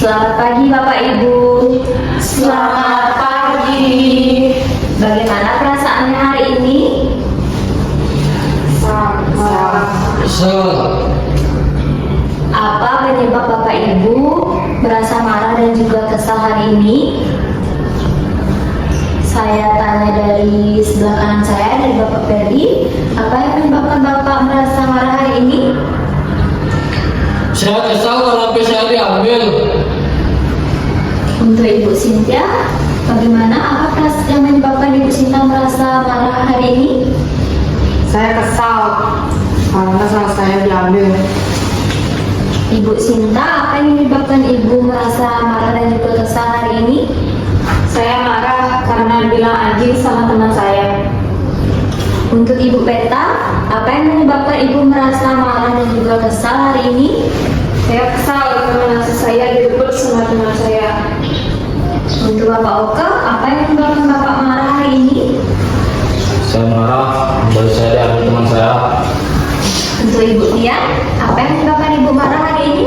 Selamat pagi Bapak Ibu. Selamat pagi. Bagaimana perasaannya hari ini? Apa penyebab Bapak Ibu merasa marah dan juga kesal hari ini? Saya tanya dari sebelah kanan saya, dari Bapak Ferdi. Apa yang menyebabkan Bapak merasa marah hari ini? Saya kesal kalau HP saya diambil. Untuk Ibu Cynthia, bagaimana? Apa yang menyebabkan Ibu Cynthia merasa marah hari ini? Saya kesal karena salah saya diambil. Ibu Sinta, apa yang menyebabkan Ibu merasa marah dan juga kesal hari ini? Saya marah karena bilang anjing sama teman saya. Untuk Ibu Peta, apa yang menyebabkan Ibu merasa marah dan juga kesal hari ini? Saya kesal karena saya direbut sama teman saya. Untuk Bapak Oke, apa yang menyebabkan Bapak marah hari ini? Saya marah dari saya diambil teman saya. Untuk Ibu Tian, apa yang menyebabkan Ibu marah hari ini?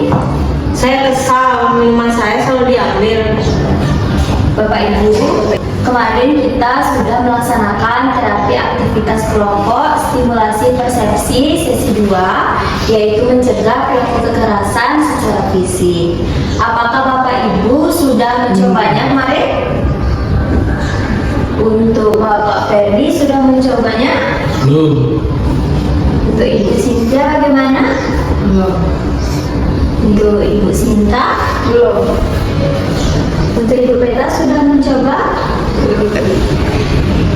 Saya kesal minuman saya selalu diambil. Bapak Ibu, kemarin kita sudah melaksanakan terapi aktivitas kelompok stimulasi persepsi sesi 2, yaitu mencegah perilaku kekerasan secara fisik. Apakah Bapak Ibu sudah mencobanya kemarin? Untuk Bapak Ferdi sudah mencobanya? Belum. Untuk Ibu Sinta bagaimana? Belum. Untuk Ibu Sinta? Belum. Untuk Ibu Peta sudah mencoba?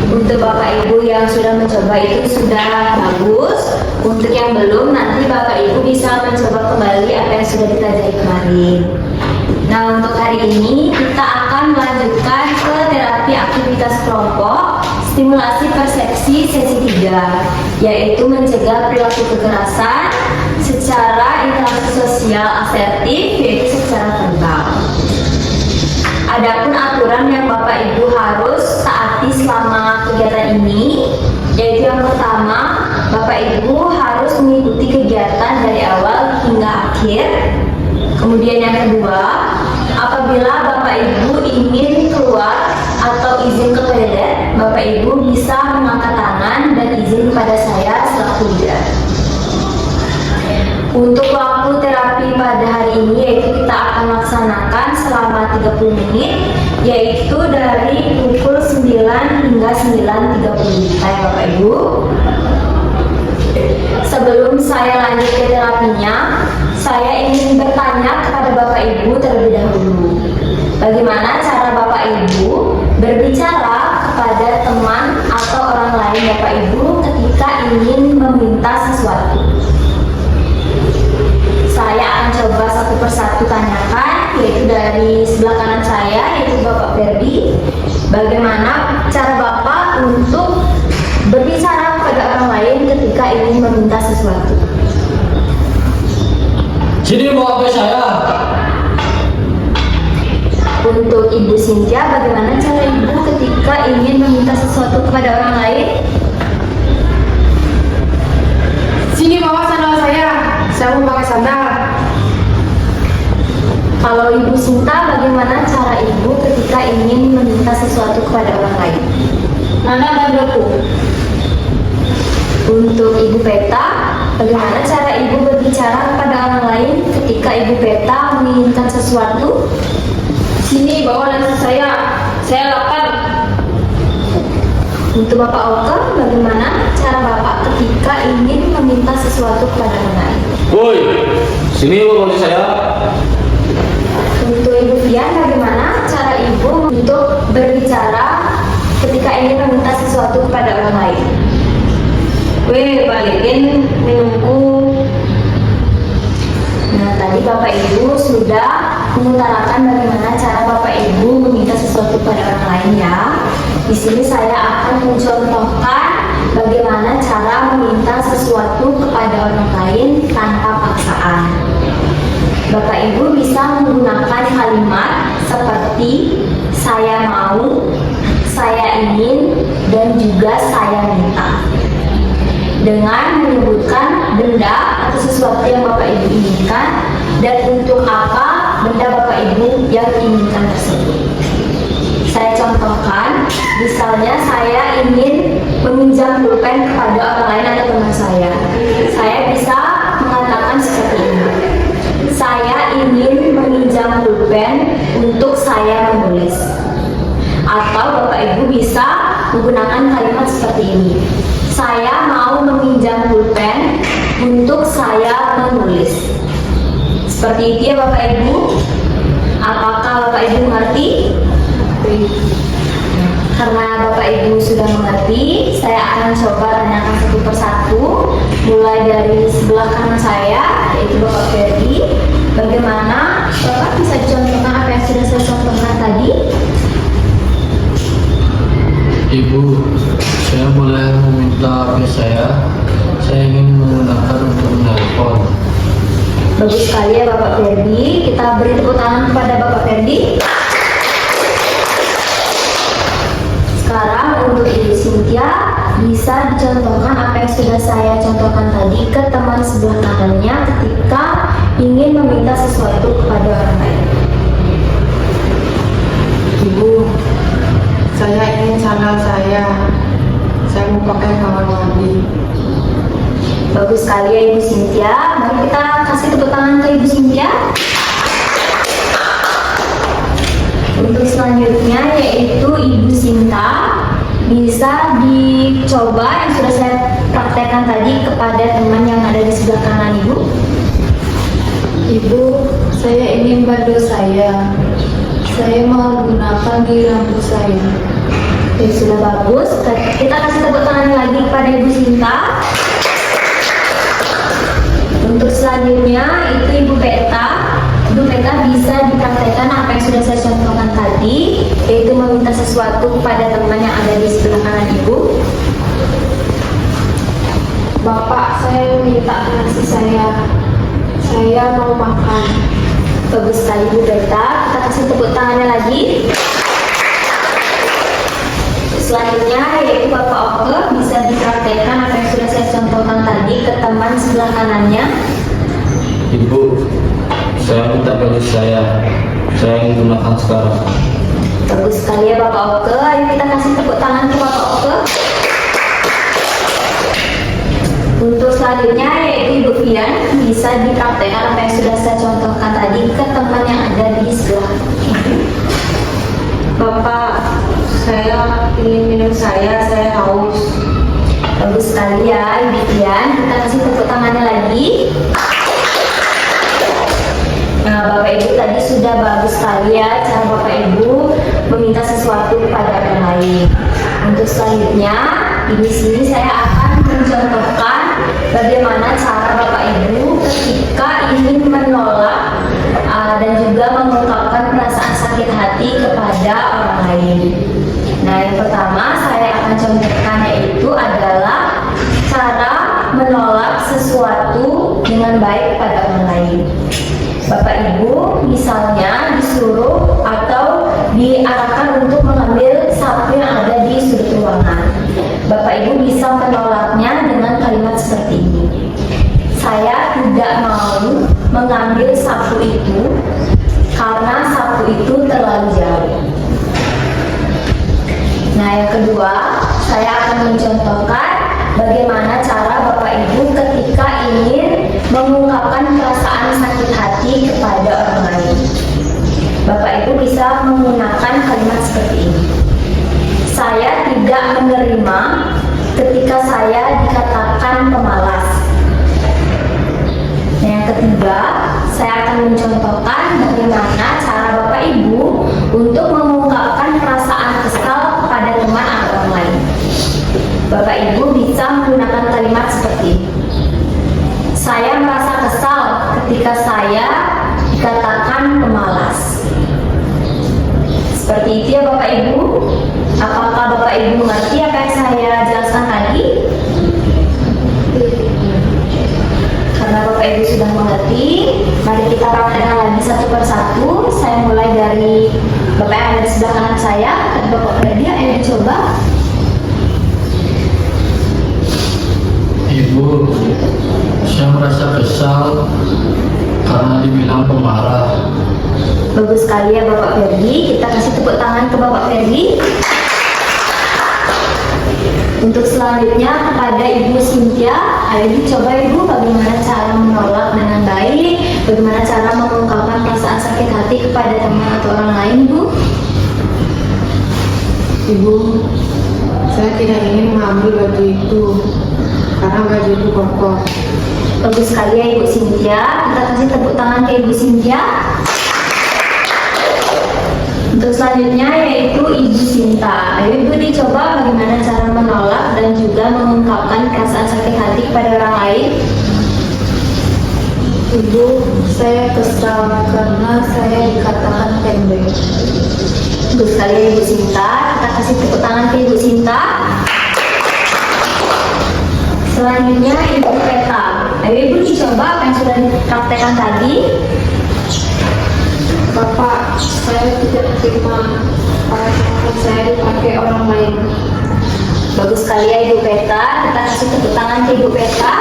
Untuk Bapak Ibu yang sudah mencoba itu sudah bagus. Untuk yang belum, nanti Bapak Ibu bisa mencoba kembali apa yang sudah dipelajari kemarin. Nah, untuk hari ini kita akan melanjutkan ke terapi aktivitas kelompok stimulasi persepsi sesi 3, yaitu mencegah perilaku kekerasan secara interaksi sosial asertif, yaitu secara verbal. Adapun aturan yang Bapak Ibu harus taati selama kegiatan ini, yaitu yang pertama, Bapak Ibu harus mengikuti kegiatan dari awal hingga akhir. Kemudian yang kedua, apabila Bapak Ibu ingin keluar atau izin ke toilet, Bapak Ibu bisa mengangkat tangan dan izin kepada saya selaku leader. Untuk waktu terapi pada hari ini, yaitu kita akan laksanakan selama 30 menit, yaitu dari pukul 9 hingga 9.30 ya Bapak Ibu. Sebelum saya lanjut ke terapinya, saya ingin bertanya kepada Bapak Ibu terlebih dahulu. Bagaimana cara Bapak Ibu berbicara kepada teman atau orang lain Bapak Ibu ketika ingin meminta sesuatu? Saya akan coba satu persatu tanyakan, yaitu dari sebelah kanan saya, yaitu Bapak Ferdi. Bagaimana cara Bapak untuk berbicara kepada orang lain ketika ingin meminta sesuatu? Sini bawa HP saya. Untuk Ibu Cynthia, bagaimana cara Ibu ketika ingin meminta sesuatu kepada orang lain? Sini bawa sandal saya mau pakai sandal. Kalau Ibu Sinta, bagaimana cara Ibu ketika ingin meminta sesuatu kepada orang lain? Mana bandelku? Untuk Ibu Peta, bagaimana cara Ibu berbicara kepada orang lain ketika Ibu Peta menginginkan sesuatu? Sini bawa lensa saya lapar. Untuk Bapak Oke, bagaimana cara Bapak ketika ingin meminta sesuatu kepada orang lain? Woi, sini bawa HP saya. Untuk Ibu Tian, bagaimana cara Ibu untuk balikin minumku. Nah, tadi Bapak Ibu sudah mengutarakan bagaimana cara Bapak Ibu meminta sesuatu pada orang lain ya. Di sini saya akan mencontohkan bagaimana cara meminta sesuatu kepada orang lain tanpa paksaan. Bapak Ibu bisa menggunakan kalimat seperti saya mau, saya ingin, dan juga saya minta. Dengan menyebutkan benda atau sesuatu yang Bapak Ibu inginkan dan untuk apa benda Bapak Ibu yang diinginkan tersebut. Saya contohkan, misalnya saya ingin meminjam pulpen kepada orang lain atau teman saya. Saya bisa mengatakan seperti ini. Saya ingin meminjam pulpen untuk saya menulis. Atau Bapak Ibu bisa menggunakan kalimat seperti ini. Saya mau meminjam pulpen untuk saya menulis. Seperti itu ya Bapak Ibu. Apakah Bapak Ibu mengerti? Karena Bapak Ibu sudah mengerti, saya akan coba tanyakan satu persatu. Mulai dari sebelah kanan saya, yaitu Bapak Ferdi. Bagaimana Bapak bisa contohkan apa yang sudah saya contohkan tadi? Ibu, saya boleh meminta HP saya ingin menggunakan untuk menelpon. Bagus sekali ya Bapak Ferdi. Kita beri tepuk tangan kepada Bapak Ferdi. Sekarang untuk Ibu Cynthia bisa dicontohkan apa yang sudah saya contohkan tadi ke teman sebelah kanannya ketika ingin meminta sesuatu kepada orang lain. Ibu, saya ingin sandal saya mau pakai kamar mandi. Bagus sekali ya Ibu Cynthia. Mari kita kasih tepuk tangan ke Ibu Cynthia. Untuk selanjutnya yaitu Ibu Sinta, bisa dicoba yang sudah saya praktekkan tadi kepada teman yang ada di sebelah kanan Ibu. Ibu, saya ingin bantu saya. Saya mau gunakan di rambut saya. Oke, sudah bagus. Kita kasih tepuk tangan lagi kepada Ibu Sinta. Untuk selanjutnya itu Ibu Beta. Ibu Beta bisa dipraktekkan apa yang sudah saya contohkan tadi, yaitu meminta sesuatu kepada teman yang ada di sebelah kanan Ibu. Bapak, saya minta nasi saya. Saya mau makan. Bagus sekali Ibu Beta. Kita kasih tepuk tangannya lagi. Selanjutnya yaitu Bapak Oke, bisa dipraktekkan apa yang sudah saya contohkan tadi ke teman sebelah kanannya. Ibu, saya minta baju saya ingin gunakan sekarang. Bagus sekali ya Bapak Oke. Ayo kita kasih tepuk tangan ke Bapak Oke. Untuk selanjutnya yaitu Ibu Fian, bisa dipraktekkan apa yang sudah saya contohkan tadi ke teman yang ada di sebelah. Bapak, saya ingin minum saya haus. Bagus sekali ya Ibu Fian. Kita kasih tepuk tangannya lagi. Nah, Bapak Ibu tadi sudah bagus sekali ya cara Bapak Ibu meminta sesuatu kepada orang lain. Untuk selanjutnya, di sini saya akan mencontohkan bagaimana cara Bapak Ibu ketika ingin menolak dan juga mengungkapkan perasaan sakit hati kepada orang lain. Nah, yang pertama saya akan contohkan yaitu adalah cara menolak sesuatu dengan baik pada orang lain. Bapak Ibu misalnya disuruh atau diarahkan untuk mengambil sapu yang ada di sudut ruangan. Bapak Ibu bisa menolaknya dengan kalimat seperti ini. Saya tidak mau mengambil sapu itu karena sapu itu terlalu jauh. Nah, yang kedua, saya akan mencontohkan bagaimana cara Bapak Ibu ketika ingin mengungkapkan perasaan sakit hati kepada orang lain. Bapak Ibu bisa menggunakan kalimat seperti ini. Saya tidak menerima ketika saya dikatakan pemalas. Nah, yang ketiga, saya akan mencontohkan bagaimana cara Bapak Ibu untuk mengungkapkan perasaan kesal kepada teman atau orang lain. Bapak Ibu bisa menggunakan dengan kalimat seperti ini. Saya merasa kesal ketika saya dikatakan pemalas. Seperti itu ya Bapak Ibu. Apakah Bapak Ibu mengerti apa yang saya jelaskan tadi? Karena Bapak Ibu sudah mengerti, mari kita praktekkan lagi satu persatu. Saya mulai dari Bapak yang ada di sebelah kanan saya, dan Bapak Freddy, ayo dicoba. Ibu, saya merasa kesal karena dibilang pemarah. Bagus sekali ya Bapak Ferdi. Kita kasih tepuk tangan ke Bapak Ferdi. Untuk selanjutnya kepada Ibu Cynthia, ayo dicoba Ibu bagaimana cara menolak dengan baik, bagaimana cara mengungkapkan perasaan sakit hati kepada teman atau orang lain, Bu. Ibu, saya tidak ingin mengambil baju itu karena baju itu kotor. Bagus sekali ya Ibu Cynthia. Kita kasih tepuk tangan ke Ibu Cynthia. Untuk selanjutnya yaitu Ibu Sinta. Ayo Ibu dicoba bagaimana cara menolak dan juga mengungkapkan perasaan sakit hati kepada orang lain. Ibu, saya kesal karena saya dikatakan pendek. Bagus sekali ya Ibu Sinta. Kita kasih tepuk tangan ke Ibu Sinta. Selanjutnya Ibu Peta. Ayo Ibu dicoba apa yang sudah dipraktekkan tadi. Bapak, saya tidak terima pakaian saya dipakai orang lain. Bagus sekali ya Ibu Peta. Kita kasih tepuk tangan ke Ibu Peta.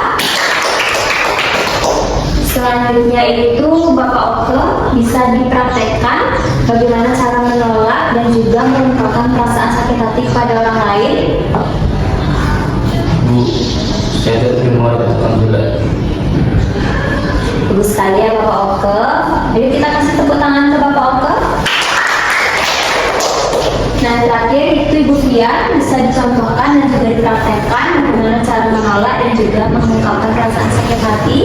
Selanjutnya itu Bapak Oke, bisa dipraktekkan bagaimana cara menolak dan juga mengungkapkan perasaan sakit hati kepada orang lain. Bu, saya tidak terima datang bulan. Bagus sekali ya Bapak Oke. Jadi kita kasih tepuk tangan ke Bapak Oke. Nah terakhir itu Ibu Fian, bisa dicontohkan dan juga dipraktekkan bagaimana cara menolak dan juga mengungkapkan perasaan sakit hati.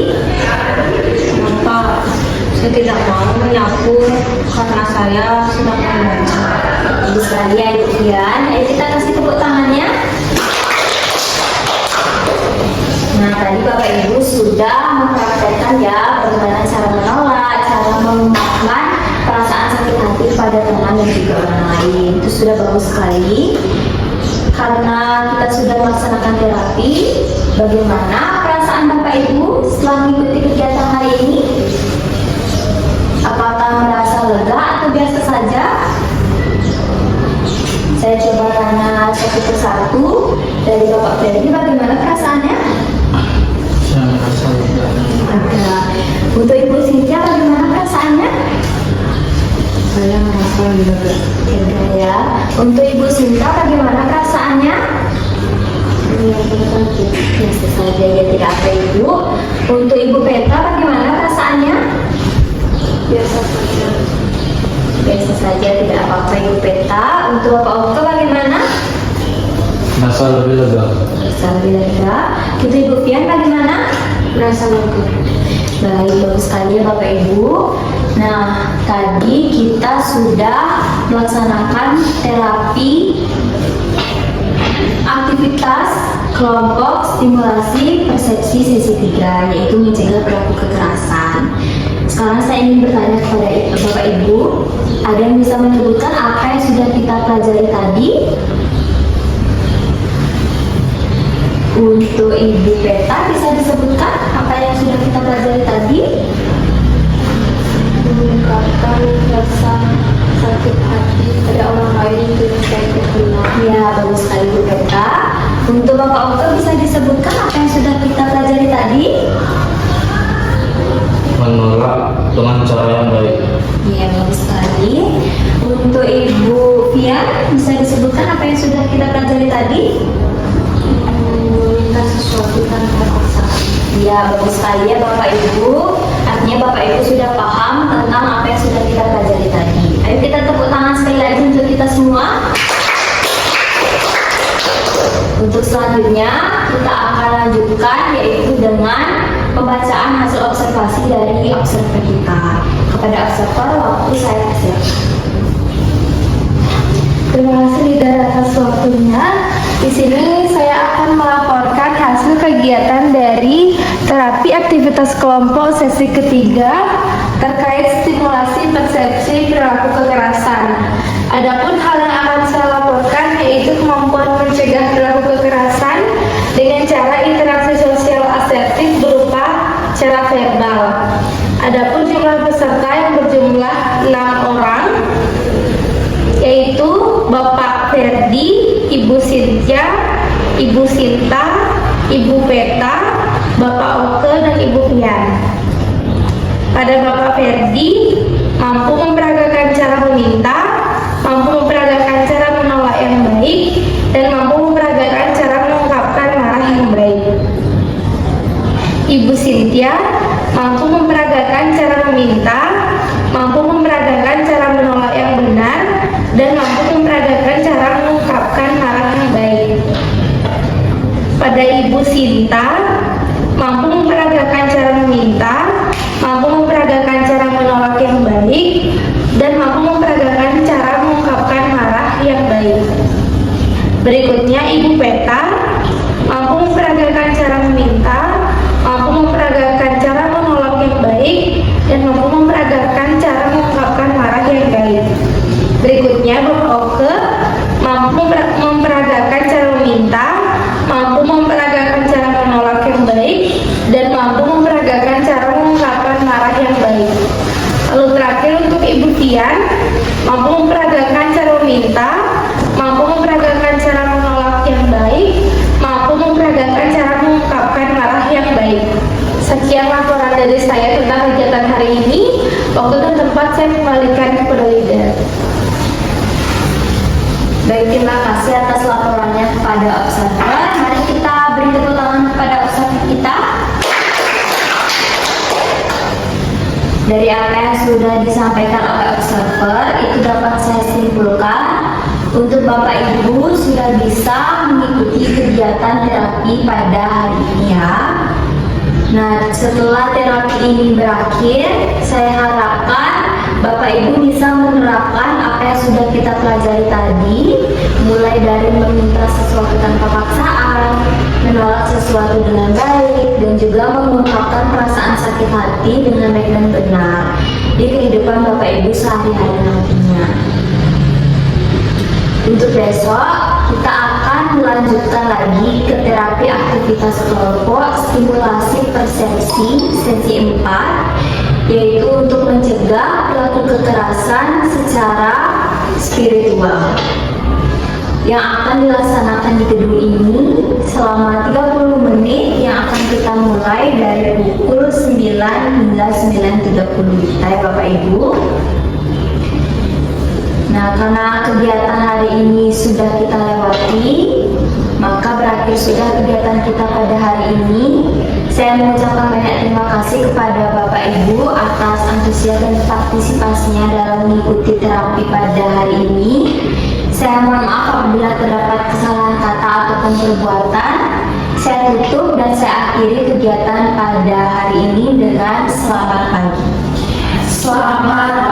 Bapak, saya tidak mau menyapu karena saya sudah membaca. Bagus sekali ya Ibu Fian. Ayo kita kasih tepuk tangannya. Nah tadi Bapak Ibu sudah mempraktekkan ya bagaimana cara menolak, cara mengungkapkan perasaan sakit hati pada teman dan juga orang lain. Itu sudah bagus sekali. Karena kita sudah melaksanakan terapi, bagaimana perasaan Bapak Ibu setelah mengikuti kegiatan hari ini? Apakah merasa lega atau biasa saja? Saya coba tanya satu persatu dari Bapak Ferdi, bagaimana perasaannya? Saya merasa lega. Ada. Untuk Ibu Cynthia, bagaimana perasaannya? Saya merasa lega. Lega ya. Untuk Ibu Sinta, bagaimana perasaannya? Biasa saja ya, tidak apa Ibu. Untuk Ibu Petra, bagaimana perasaannya? Biasa saja. Biasa saja, tidak apa-apa Ibu Petra. Untuk Bapak Okto, bagaimana? Masa lebih lega. Bisa lebih lega. Untuk Ibu Fian, bagaimana? Merasa lega. Baik, bagus sekali ya Bapak Ibu. Nah, tadi kita sudah melaksanakan terapi aktivitas kelompok stimulasi persepsi sesi 3, yaitu mencegah perilaku kekerasan. Sekarang saya ingin bertanya kepada Bapak Ibu, ada yang bisa menyebutkan apa yang sudah kita pelajari tadi? Untuk Ibu Peta, bisa disebutkan apa yang sudah kita pelajari tadi? Mengungkapkan rasa sakit hati pada orang lain itu saya terkenal. Ya, bagus sekali Bu Peta. Untuk Bapak Okto, bisa disebutkan apa yang sudah kita pelajari tadi? Menolak dengan cara yang baik. Ya, bagus sekali. Untuk Ibu Fian, bisa disebutkan apa yang sudah kita pelajari tadi? Meminta sesuatu tanpa paksaan. Ya, bagus sekali ya Bapak Ibu. Artinya Bapak Ibu sudah paham tentang apa yang sudah kita pelajari tadi. Ayo kita tepuk tangan sekali lagi untuk kita semua. Untuk selanjutnya kita akan lanjutkan yaitu dengan pembacaan hasil observasi dari observer kita. Kepada observer, waktu saya persilakan. Terima kasih Leader atas waktunya. Di sini saya akan melaporkan hasil kegiatan kegiatan dari terapi aktivitas kelompok sesi ketiga terkait stimulasi persepsi perilaku kekerasan. Adapun hal yang akan saya laporkan yaitu kemampuan mencegah perilaku kekerasan dengan cara interaksi sosial asertif berupa cara verbal. Adapun jumlah peserta yang berjumlah 6 orang, yaitu Bapak Ferdi, Ibu Cynthia, Ibu Sinta, Ibu Peta, Bapak Oke, dan Ibu Pian. Pada Bapak Ferdi, mampu memperagakan cara meminta, mampu memperagakan cara menolak yang baik, dan mampu memperagakan cara mengungkapkan marah yang baik. Ibu Cynthia mampu memperagakan cara meminta, mampu memperagakan cara menolak yang benar, dan mampu memperagakan cara mengungkapkan marah yang baik. Pada Ibu Sinta, mampu memperagakan cara meminta, mampu memperagakan cara menolak yang baik, dan mampu memperagakan cara mengungkapkan marah yang baik. Berikutnya Ibu Peta, mampu memperagakan cara meminta, mampu memperagakan cara menolak yang baik, dan mampu memperagakan cara mengungkapkan marah yang baik. Berikutnya Bapak Oke, mampu memperagakan cara meminta, mampu memperagakan cara menolak yang baik, dan mampu memperagakan cara mengungkapkan marah yang baik. Lalu terakhir untuk Ibu Tian, mampu memperagakan cara meminta, mampu memperagakan cara menolak yang baik, mampu memperagakan cara mengungkapkan marah yang baik. Sekian laporan dari saya tentang kegiatan hari ini. Waktu dan tempat saya kembalikan kepada leader. Baik, terima kasih atas laporannya kepada observer. Mari kita beri tepuk tangan kepada observer kita. Dari apa yang sudah disampaikan oleh observer, itu dapat saya simpulkan untuk Bapak Ibu sudah bisa mengikuti kegiatan terapi pada hari ini ya. Nah, setelah terapi ini berakhir, saya harapkan Bapak Ibu bisa menerapkan apa yang sudah kita pelajari tadi, mulai dari meminta sesuatu tanpa paksaan, menolak sesuatu dengan baik, dan juga mengungkapkan perasaan sakit hati dengan baik dan benar di kehidupan Bapak Ibu sehari-hari nantinya. Untuk besok, kita akan melanjutkan lagi ke terapi aktivitas kelompok stimulasi persepsi sesi 4, yaitu untuk mencegah perilaku kekerasan secara spiritual yang akan dilaksanakan di gedung ini selama 30 menit yang akan kita mulai dari pukul 9 hingga 9.30 ya Bapak Ibu. Nah, karena kegiatan hari ini sudah kita lewati, maka berakhir sudah kegiatan kita pada hari ini. Saya mengucapkan banyak terima kasih kepada Bapak Ibu atas antusias dan partisipasinya dalam mengikuti terapi pada hari ini. Saya mohon maaf apabila terdapat kesalahan kata ataupun perbuatan. Saya tutup dan saya akhiri kegiatan pada hari ini dengan selamat pagi. Selamat